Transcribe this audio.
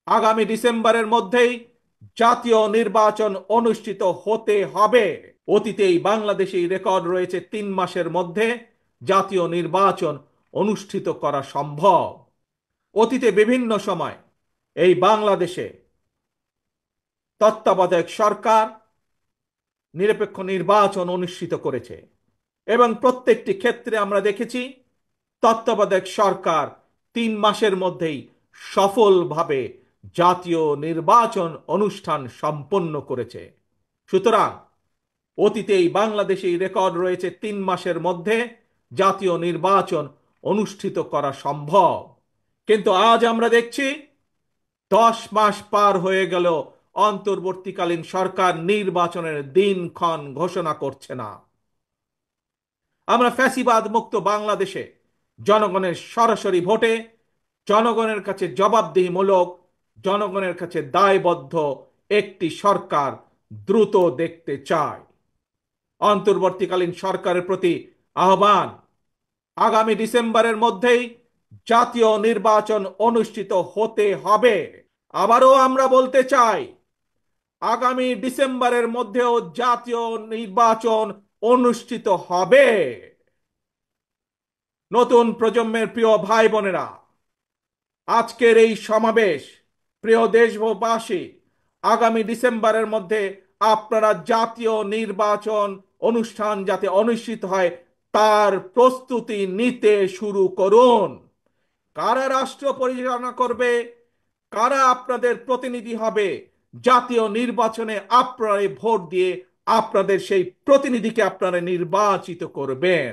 আগামী ডিসেম্বরের মধ্যেই জাতীয় নির্বাচন অনুষ্ঠিত হতে হবে। অতীতেই বাংলাদেশে রেকর্ড রয়েছে 3 মাসের মধ্যে জাতীয় নির্বাচন অনুষ্ঠিত করা সম্ভব। অতীতে বিভিন্ন সময় এই বাংলাদেশে তত্ত্বাবধায়ক সরকার নিরপেক্ষ নির্বাচন অনুষ্ঠিত করেছে এবং প্রত্যেকটি ক্ষেত্রে আমরা দেখেছি তত্ত্বাবধায়ক সরকার 3 মাসের মধ্যেই সফলভাবে জাতীয় নির্বাচন অনুষ্ঠান সম্পন্ন করেছে। সুতরাং অতীতেই বাংলাদেশে রেকর্ড রয়েছে 3 মাসের মধ্যে জাতীয় নির্বাচন অনুষ্ঠিত করা সম্ভব। কিন্তু আজ আমরা দেখছি 10 মাস পার হয়ে গেল, অন্তর্বর্তীকালীন সরকার নির্বাচনের দিনক্ষণ ঘোষণা করছে না। আমরা ফ্যাসিবাদ মুক্ত বাংলাদেশে জনগণের সরাসরি ভোটে জনগণের কাছে জবাবদিহিমূলক, জনগণের কাছে দায়বদ্ধ একটি সরকার দ্রুত দেখতে চায়। অন্তর্বর্তীকালীন সরকারের প্রতি আহ্বান, আগামী ডিসেম্বরের মধ্যেই জাতীয় নির্বাচন অনুষ্ঠিত হতে হবে। আবারও আমরা বলতে চাই, আগামী ডিসেম্বরের মধ্যেও জাতীয় নির্বাচন অনুষ্ঠিত হবে। নতুন প্রজন্মের প্রিয় ভাই বোনেরা, আজকের এই সমাবেশ, প্রিয় দেশবাসী, আগামী ডিসেম্বরের মধ্যে আপনারা জাতীয় নির্বাচন অনুষ্ঠান যাতে অনুষ্ঠিত হয় তার প্রস্তুতি নিতে শুরু করুন। কারা রাষ্ট্র পরিচালনা করবে, কারা আপনাদের প্রতিনিধি হবে, জাতীয় নির্বাচনে আপনারা ভোট দিয়ে আপনাদের সেই প্রতিনিধিকে আপনারা নির্বাচিত করবেন।